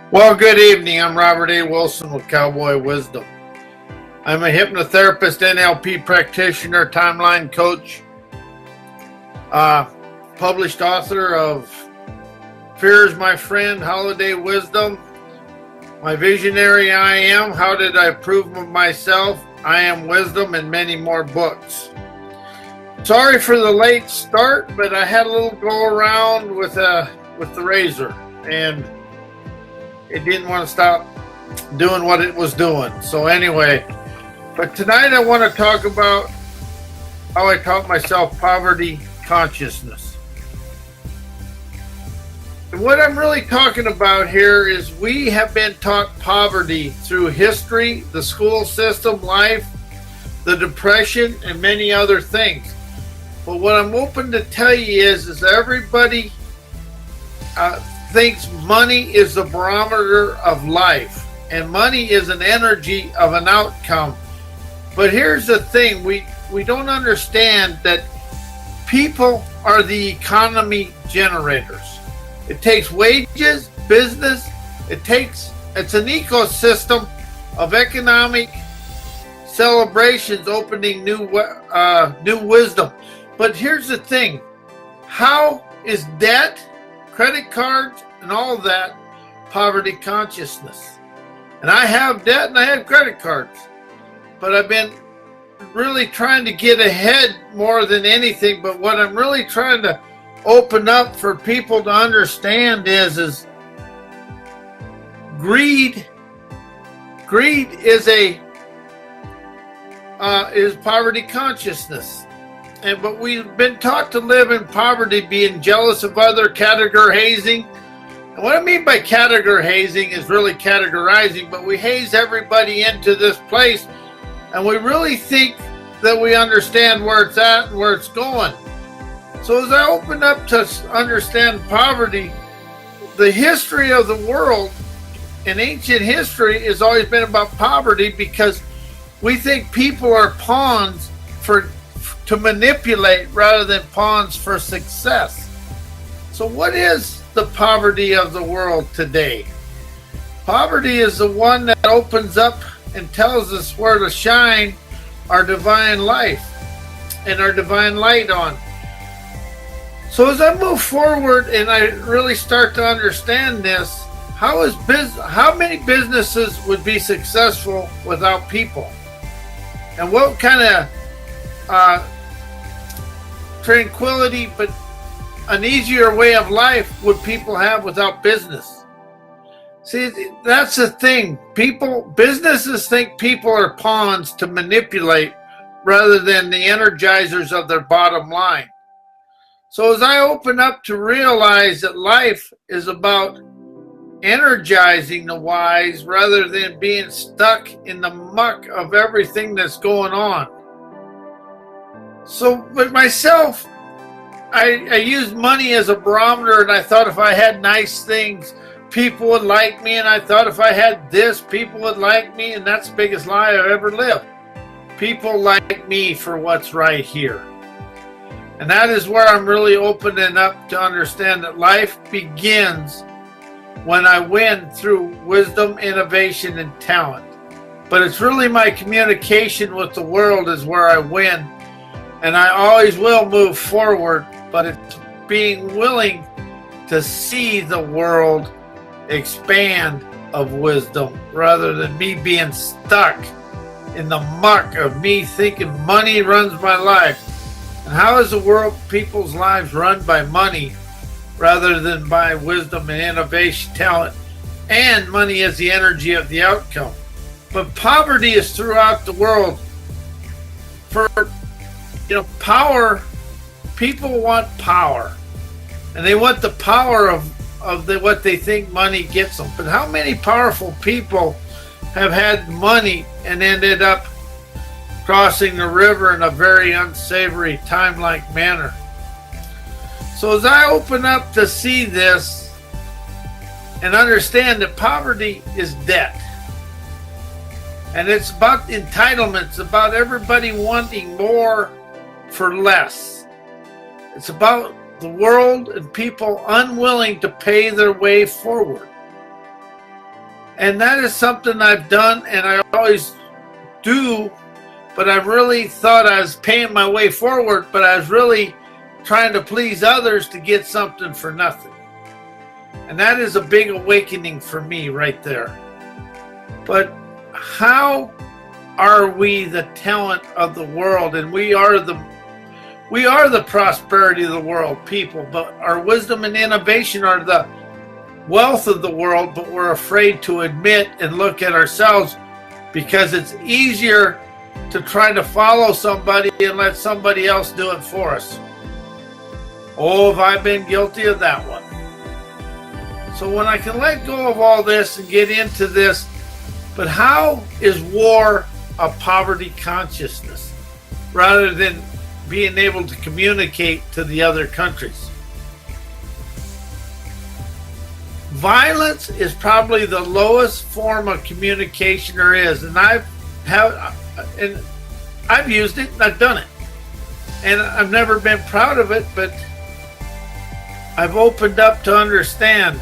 Well, good evening. I'm Robert A. Wilson with Cowboy Wisdom. I'm a hypnotherapist, NLP practitioner, timeline coach, published author of Fear is My Friend, Holiday Wisdom, My Visionary I Am, How Did I Prove Myself, I Am Wisdom, and many more books. Sorry for the late start, but I had a little go around with the razor, and it didn't want to stop doing what it was doing. So anyway, but tonight I want to talk about how I taught myself poverty consciousness. And what I'm really talking about here is we have been taught poverty through history, the school system, life, the depression, and many other things. But what I'm open to tell you is everybody thinks money is the barometer of life, and money is an energy of an outcome. But here's the thing, we don't understand that people are the economy generators. It takes wages, business, it's an ecosystem of economic celebrations opening new wisdom. But here's the thing, how is debt, credit cards, and all that poverty consciousness? And I have debt and I have credit cards, but I've been really trying to get ahead more than anything. But what I'm really trying to open up for people to understand is greed is poverty consciousness. But we've been taught to live in poverty, being jealous of other, catagorhazing. And what I mean by catagorhazing is really categorizing, but we haze everybody into this place, and we really think that we understand where it's at and where it's going. So as I open up to understand poverty, the history of the world in ancient history has always been about poverty, because we think people are pawns to manipulate rather than pawns for success. So what is the poverty of the world today? Poverty is the one that opens up and tells us where to shine our divine life and our divine light on. So as I move forward and I really start to understand this, how many businesses would be successful without people? And what kind of tranquility, but an easier way of life would people have without business? See, that's the thing. Businesses think people are pawns to manipulate rather than the energizers of their bottom line. So as I open up to realize that life is about energizing the wise rather than being stuck in the muck of everything that's going on. So with myself, I used money as a barometer, and I thought if I had nice things, people would like me, and I thought if I had this, people would like me, and that's the biggest lie I've ever lived. People like me for what's right here. And that is where I'm really opening up to understand that life begins when I win through wisdom, innovation, and talent. But it's really my communication with the world is where I win. And I always will move forward, but it's being willing to see the world expand of wisdom rather than me being stuck in the muck of me thinking money runs my life. And how is the world, people's lives run by money rather than by wisdom and innovation, talent, and money as the energy of the outcome? But poverty is throughout the world. For power, people want power, and they want the power of what they think money gets them. But how many powerful people have had money and ended up crossing the river in a very unsavory, time-like manner? So as I open up to see this and understand that poverty is debt, and it's about entitlement, it's about everybody wanting more for less. It's about the world and people unwilling to pay their way forward. And that is something I've done, and I always do, but I really thought I was paying my way forward, but I was really trying to please others to get something for nothing. And that is a big awakening for me right there. But how are we the talent of the world? And we are the prosperity of the world, people, but our wisdom and innovation are the wealth of the world, but we're afraid to admit and look at ourselves because it's easier to try to follow somebody and let somebody else do it for us. Oh, have I been guilty of that one. So when I can let go of all this and get into this, but how is war a poverty consciousness rather than being able to communicate to the other countries? Violence is probably the lowest form of communication there is, and I've used it and I've done it, and I've never been proud of it, but I've opened up to understand.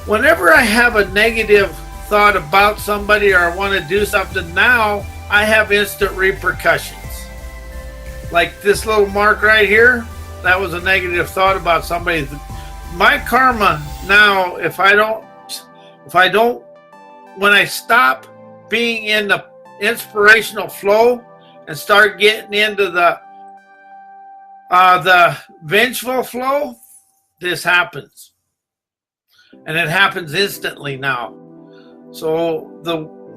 Whenever I have a negative thought about somebody or I want to do something, now I have instant repercussions. Like this little mark right here, that was a negative thought about somebody. My karma now, when I stop being in the inspirational flow and start getting into the vengeful flow, this happens. And it happens instantly now. So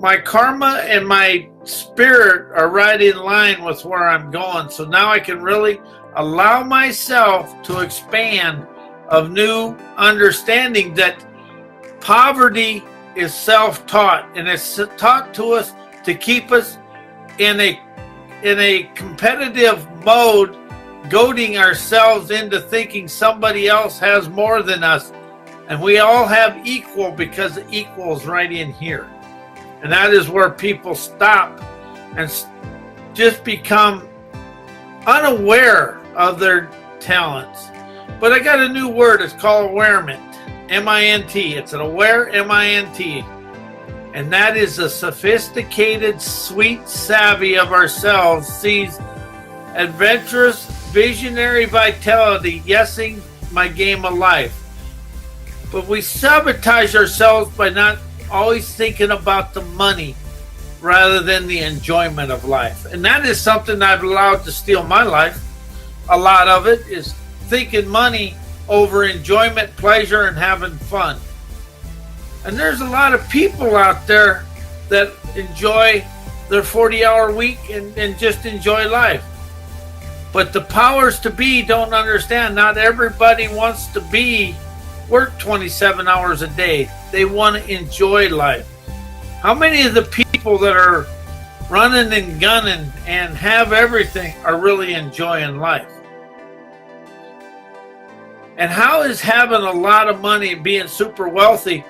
my karma and my spirit are right in line with where I'm going. So now I can really allow myself to expand of new understanding that poverty is self-taught, and it's taught to us to keep us in a competitive mode, goading ourselves into thinking somebody else has more than us, and we all have equal because the equal is right in here. And that is where people stop and just become unaware of their talents. But I got a new word. It's called awareness. M-I-N-T. It's an aware M-I-N-T. And that is a sophisticated, sweet savvy of ourselves sees adventurous, visionary vitality, yesing my game of life. But we sabotage ourselves by not always thinking about the money rather than the enjoyment of life. And that is something I've allowed to steal my life. A lot of it is thinking money over enjoyment, pleasure, and having fun. And there's a lot of people out there that enjoy their 40-hour week and just enjoy life. But the powers to be don't understand. Not everybody wants to work 27 hours a day. They want to enjoy life. How many of the people that are running and gunning and have everything are really enjoying life? And how is having a lot of money and being super wealthy,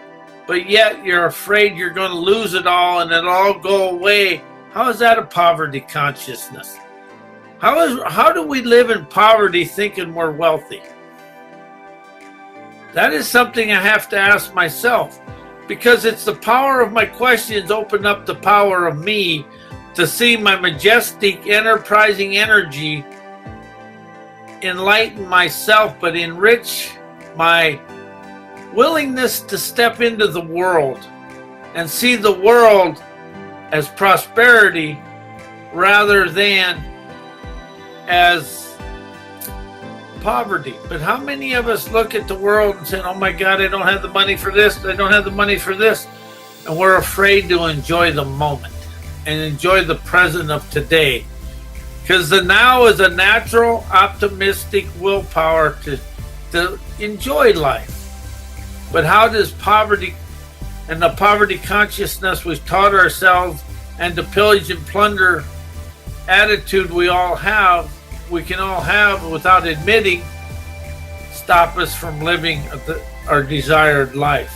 but yet you're afraid you're going to lose it all and it'll all go away? How is that a poverty consciousness? How do we live in poverty thinking we're wealthy? That is something I have to ask myself, because it's the power of my questions open up the power of me to see my majestic, enterprising energy enlighten myself, but enrich my willingness to step into the world and see the world as prosperity rather than as poverty. But how many of us look at the world and say, oh my God, I don't have the money for this, I don't have the money for this, and we're afraid to enjoy the moment and enjoy the present of today. Because the now is a natural, optimistic willpower to enjoy life. But how does poverty and the poverty consciousness we've taught ourselves and the pillage and plunder attitude we can all have without admitting, stop us from living our desired life?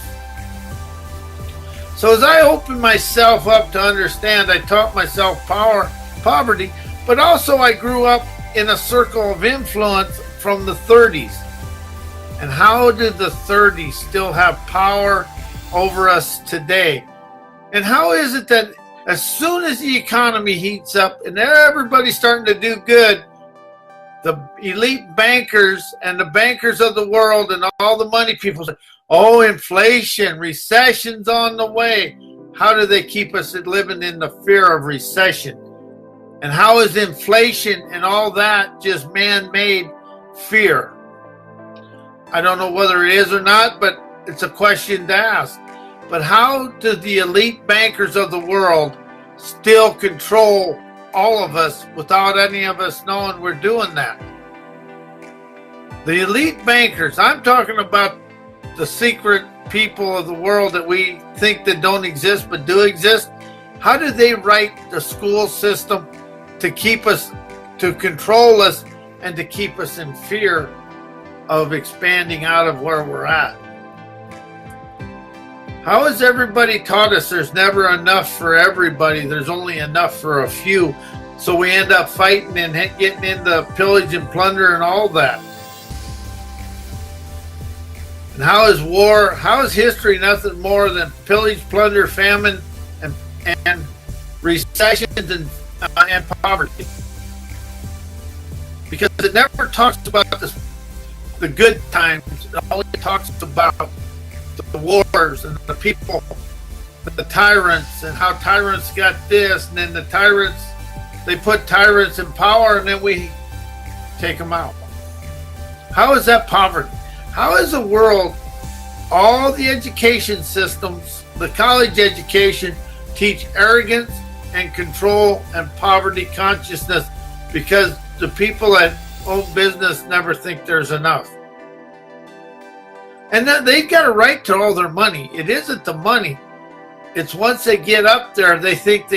So as I open myself up to understand, I taught myself poverty, but also I grew up in a circle of influence from the 30s. And how did the 30s still have power over us today. And how is it that as soon as the economy heats up and everybody's starting to do good, the elite bankers and the bankers of the world and all the money people say, oh, inflation, recession's on the way. How do they keep us living in the fear of recession? And how is inflation and all that just man-made fear? I don't know whether it is or not, but it's a question to ask. But how do the elite bankers of the world still control all of us without any of us knowing we're doing that? The elite bankers, I'm talking about the secret people of the world that we think that don't exist but do exist. How do they write the school system to keep us, to control us, and to keep us in fear of expanding out of where we're at? How has everybody taught us there's never enough for everybody? There's only enough for a few. So we end up fighting and getting into pillage and plunder and all that. And how is war, how is history nothing more than pillage, plunder, famine, and recessions and poverty? Because it never talks about the good times. It only talks about the wars and the people, the tyrants, and how tyrants got this, and then the tyrants, they put tyrants in power, and then we take them out. How is that poverty? How is the world, all the education systems, the college education, teach arrogance and control and poverty consciousness because the people that own business never think there's enough? And then they've got a right to all their money. It isn't the money. It's once they get up there, they think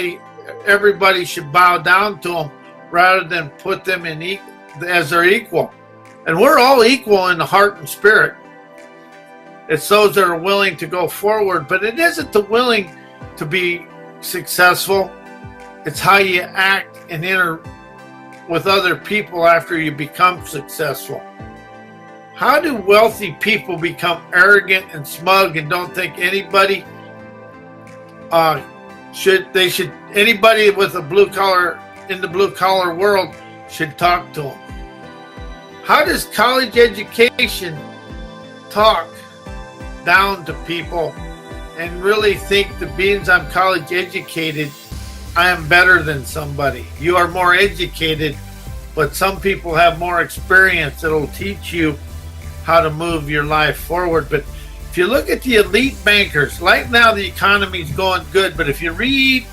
everybody should bow down to them rather than put them in as their equal. And we're all equal in the heart and spirit. It's those that are willing to go forward, but it isn't the willing to be successful. It's how you act and enter with other people after you become successful. How do wealthy people become arrogant and smug and don't think anybody anybody with a blue collar in the blue collar world should talk to them? How does college education talk down to people and really think that being I'm college educated, I am better than somebody? You are more educated, but some people have more experience that'll teach you how to move your life forward. But if you look at the elite bankers, right now the economy's going good, but if you read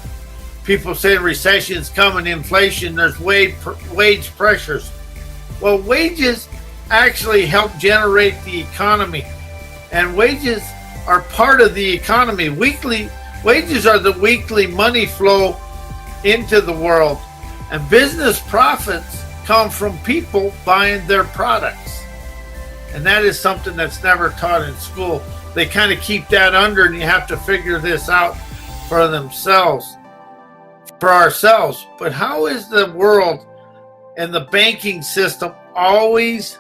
people saying recession's coming, inflation, there's wage pressures. Well, wages actually help generate the economy, and wages are part of the economy. Wages are the weekly money flow into the world, and business profits come from people buying their products. And that is something that's never taught in school. They kind of keep that under, and you have to figure this out for themselves, for ourselves. But how is the world and the banking system always,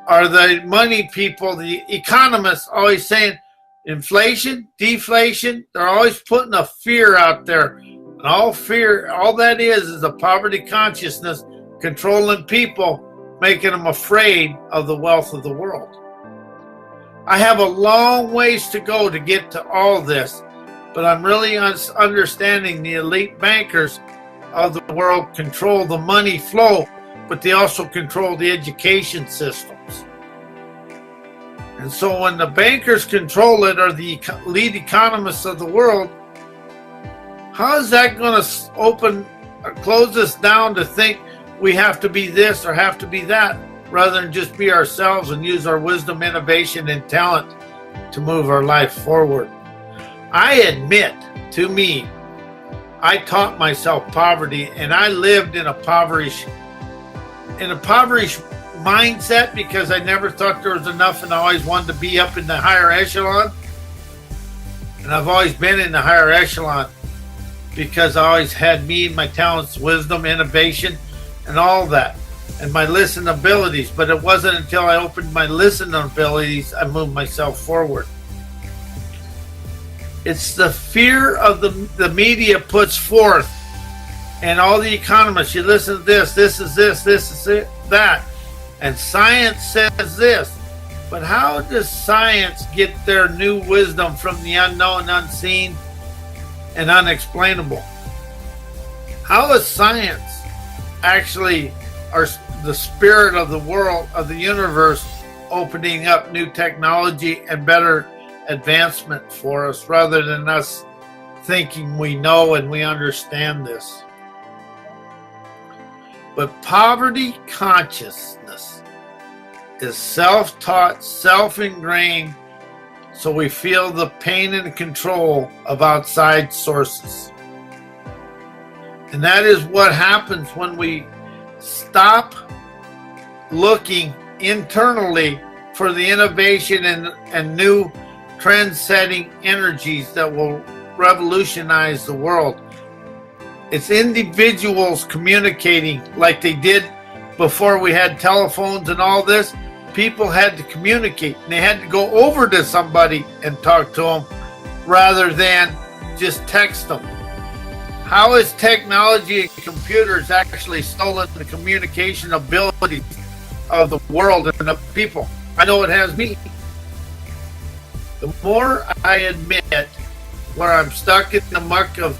are the money people, the economists always saying inflation, deflation? They're always putting a fear out there. And all fear, all that is a poverty consciousness controlling people, making them afraid of the wealth of the world. I have a long ways to go to get to all this, but I'm really understanding the elite bankers of the world control the money flow, but they also control the education systems. And so when the bankers control it, or the lead economists of the world, how is that going to close us down to think we have to be this or have to be that, rather than just be ourselves and use our wisdom, innovation, and talent to move our life forward? I admit to me, I taught myself poverty, and I lived in a impoverished mindset because I never thought there was enough, and I always wanted to be up in the higher echelon. And I've always been in the higher echelon because I always had me, my talents, wisdom, innovation, and all that, and my listening abilities. But it wasn't until I opened my listening abilities I moved myself forward. It's the fear of the media puts forth, and all the economists. You listen to this is this is it, that, and science says this. But how does science get their new wisdom from the unknown, unseen, and unexplainable? How is science actually the spirit of the world, of the universe, opening up new technology and better advancement for us, rather than us thinking we know and we understand this? But poverty consciousness is self-taught, self-ingrained, so we feel the pain and control of outside sources. And that is what happens when we stop looking internally for the innovation and new trend-setting energies that will revolutionize the world. It's individuals communicating like they did before we had telephones and all this. People had to communicate, and they had to go over to somebody and talk to them rather than just text them. How has technology and computers actually stolen the communication abilities of the world and of people? I know it has me. The more I admit where I'm stuck in the muck of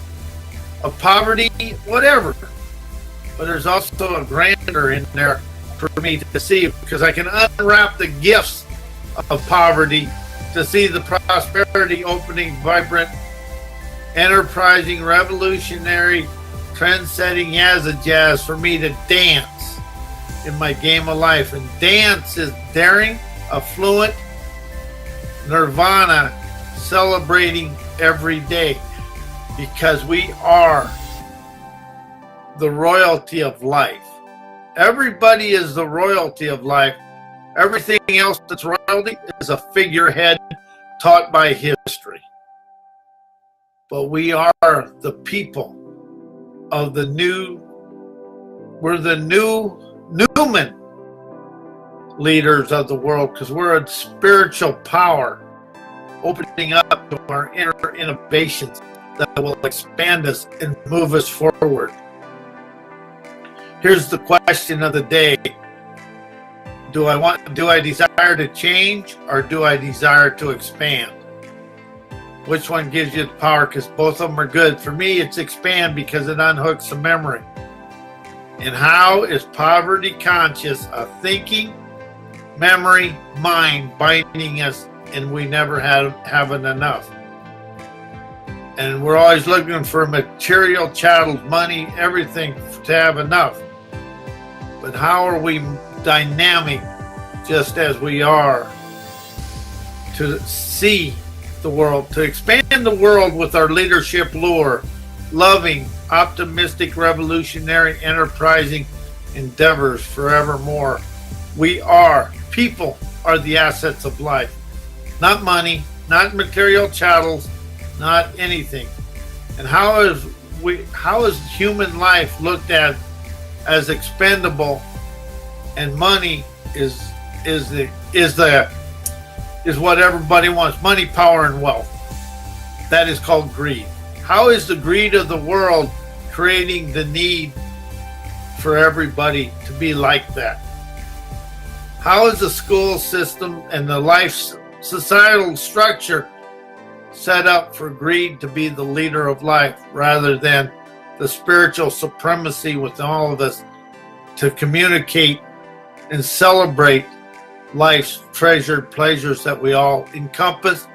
poverty, whatever, but there's also a grandeur in there for me to see, because I can unwrap the gifts of poverty to see the prosperity opening, vibrant, enterprising, revolutionary, trend-setting jazz for me to dance in my game of life. And dance is daring, affluent, nirvana, celebrating every day, because we are the royalty of life. Everybody is the royalty of life. Everything else that's royalty is a figurehead taught by history. But we are the people of the new, we're the Newman leaders of the world, because we're a spiritual power opening up to our inner innovations that will expand us and move us forward. Here's the question of the day. Do I desire to change, or do I desire to expand? Which one gives you the power? Because both of them are good. For me, it's expand, because it unhooks the memory. And how is poverty conscious a thinking, memory, mind binding us, and we never having enough? And we're always looking for material chattels, money, everything to have enough. But how are we dynamic, just as we are, to see the world, to expand the world with our leadership lure, loving, optimistic, revolutionary, enterprising endeavors forevermore? People are the assets of life, not money, not material chattels, not anything. And how is human life looked at as expendable, and money is what everybody wants? Money, power, and wealth. That is called greed. How is the greed of the world creating the need for everybody to be like that? How is the school system and the life societal structure set up for greed to be the leader of life, rather than the spiritual supremacy with all of us to communicate and celebrate life's treasured pleasures that we all encompass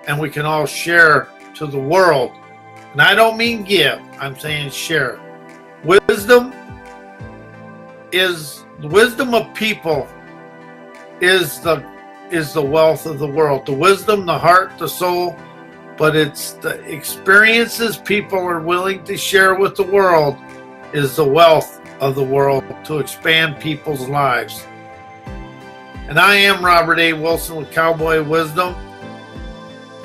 and we can all share to the world? And I don't mean give, I'm saying share. Wisdom of people is the wealth of the world. The wisdom, the heart, the soul, but it's the experiences people are willing to share with the world is the wealth of the world to expand people's lives. And I am Robert A. Wilson with Cowboy Wisdom,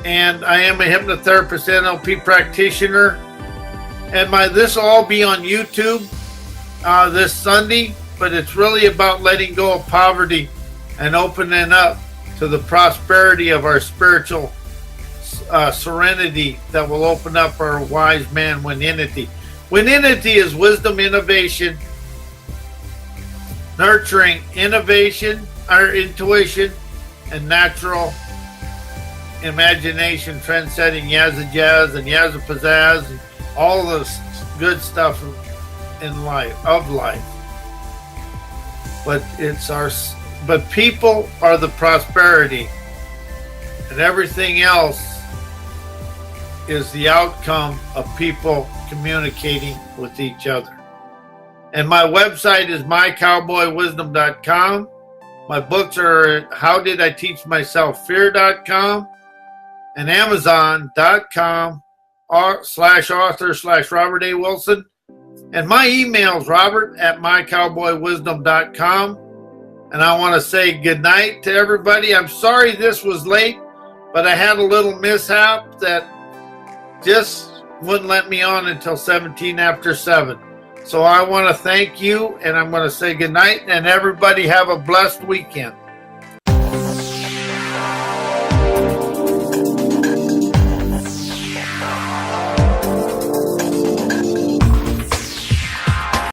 and I am a hypnotherapist, NLP practitioner, and this will all be on YouTube this Sunday, but it's really about letting go of poverty and opening up to the prosperity of our spiritual serenity that will open up our wise man wininity. Wininity is wisdom, innovation, nurturing innovation, our intuition, and natural imagination, trend-setting yazza jazz and yazza pizzazz, and all this good stuff in life, of life. But but people are the prosperity, and everything else is the outcome of people communicating with each other. And my website is mycowboywisdom.com. My books are at howdiditeachmyselffear.com and amazon.com/author/Robert A. Wilson. And my email is robert@mycowboywisdom.com. And I want to say good night to everybody. I'm sorry this was late, but I had a little mishap that just wouldn't let me on until 17 after 7. So I want to thank you, and I'm going to say good night, and everybody have a blessed weekend.